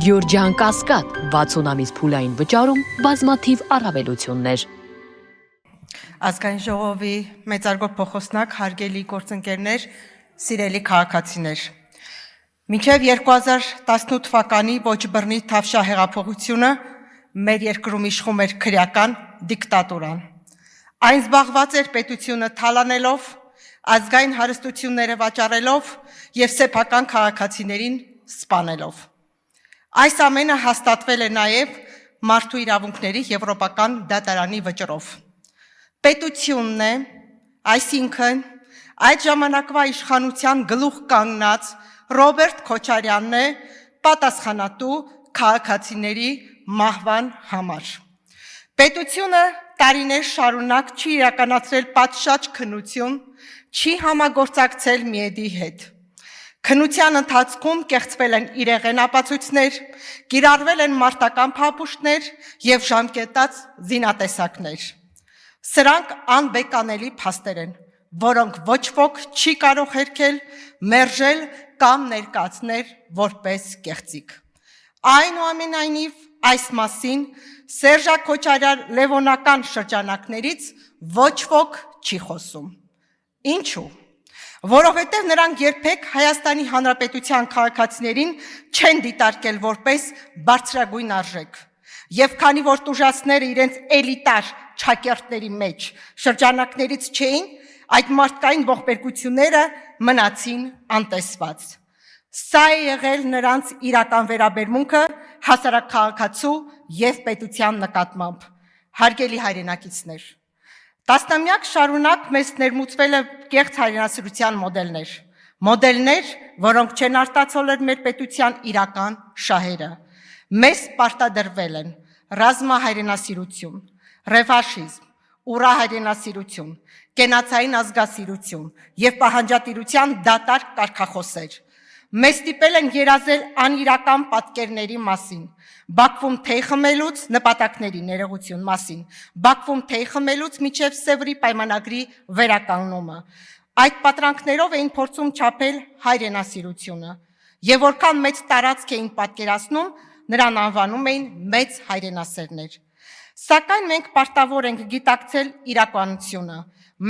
Գյորջյան Կասկադ 60 ամիս փուլային վճարում բազմաթիվ առավելություններ։ Ազգային ժողովի մեծարգո փոխոսնակ, հարգելի գործընկերներ, սիրելի քաղաքացիներ։ Մինչև 2018 թվականի ոչ բռնի Թավշյա հեղափոխությունը մեր երկրում իշխում էր քրեական դիկտատուրան։ Այն զբաղված էր պետությունը թալանելով, ազգային հարստությունները վաճառելով եւ սեփական քաղաքացիներին սպանելով։ Այս ամենը հաստատվել է նաև մարդու իրավունքների եվրոպական դատարանի վճռով։ Պետությունն է, այսինքն այդ ժամանակվա իշխանության գլուխ կանգնած Ռոբերտ Քոչարյանն է պատասխանատու քաղաքացիների մահվան համար։ Պետությունը տարիներ շարունակ չի իրականացրել պատշաճ քննություն, չի համագործակցել ՄԻԵԴ-ի հետ։ Քննության ընթացքում կեղծվել են իրեղեն ապացույցներ, կիրառվել են մարտական փապուշտներ եւ ժամկետած զինատեսակներ։ Սրանք անբեկանելի փաստեր են, որոնք ոչ ոք չի կարող հերքել, մերժել կամ ներկայացնել որպես կեղծիք։ Այնուամենայնիվ, այս մասին Սերժա Քոչարյան լևոնական շրջանակներից ոչ ոք չի խոսում։ Ինչու՞։ Որովհետև նրանք երբեք Հայաստանի Հանրապետության քաղաքացիներին չեն դիտարկել որպես բարձրագույն արժեք։ Եվ քանի որ տուժածները իրենց էլիտար ճակերտների մեջ շրջանակներից չէին, այդ մարդկային ողբերգությունները մնացին անտեսված։ Սա է եղել նրանց իրական վերաբերմունքը հասարակ քաղաքացու եւ պետության նկատմամբ։ Հարգելի հայրենակիցներ, տասնամյակ շարունակ մեզ ներմուծվել է կեղծ հայրենասիրության մոդելներ, որոնք չեն արտացոլել մեր պետության իրական շահերը։ Մեզ պարտադրվել են ռազմահայրենասիրություն, ռևանշիզմ, ուրահայրենասիրություն, կենացային ազգասիրություն եւ պահանջատիրության դատարկ կարգախոսեր։ Մեզ ստիպել են երազել անիրական պատկերների մասին, Բաքվում թեյ խմելուց նպատակների ներողություն մասին, Բաքվում թեյ խմելուց մինչև Սևրի պայմանագրի վերականգնումը։ Այդ պատրանքներով էին փորձում չափել հայրենասիրությունը, եւ որքան մեծ տարածք էին պատկերացնում, նրան անվանում էին մեծ հայրենասերներ։ Սակայն մենք պարտավոր ենք գիտակցել իրականությունը։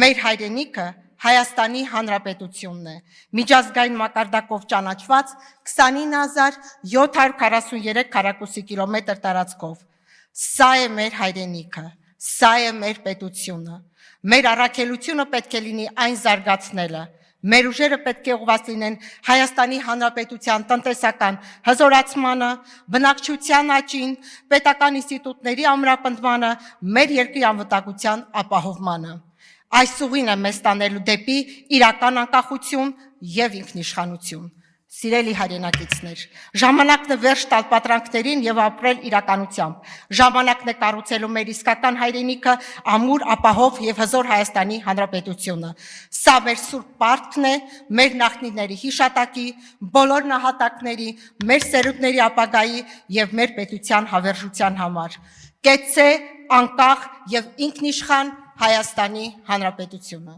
Մեր հայրենիքը Հայաստանի Հանրապետությունն է, միջազգային մակարդակով ճանաչված 29743 քառակուսի կիլոմետր տարածքով։ Սա է մեր հայրենիքը, սա է մեր պետությունը։ Մեր առաքելությունը պետք է լինի այն զարգացնելը։ Մեր ուժերը պետք է ուղղված լինեն Հայաստանի Հանրապետության տնտեսական հզորացմանը, բնակչության աճին, պետական ինստիտուտների ամրապնդմանը, մեր երկրի անվտանգության ապահովմանը։ Այս ուղին է մեզ տանելու դեպի իրական անկախություն եւ ինքնիշխանություն։ Սիրելի հայրենակիցներ, ժամանակն է վերջ տալ պատրանքներին եւ ապրել իրականությամբ։ Ժամանակն է կառուցելու մեր իսկական հայրենիքը, ամուր, ապահով եւ հզոր Հայաստանի Հանրապետությունը։ Սա մեր սուրբ պարտքն է, մեր նախնիների հիշատակի, բոլոր նահատակների, մեր սերունդների ապագայի եւ մեր պետության հավերժության համար։ Կեցցե անկախ եւ ինքնիշխան Հայաստանի Հանրապետությունը։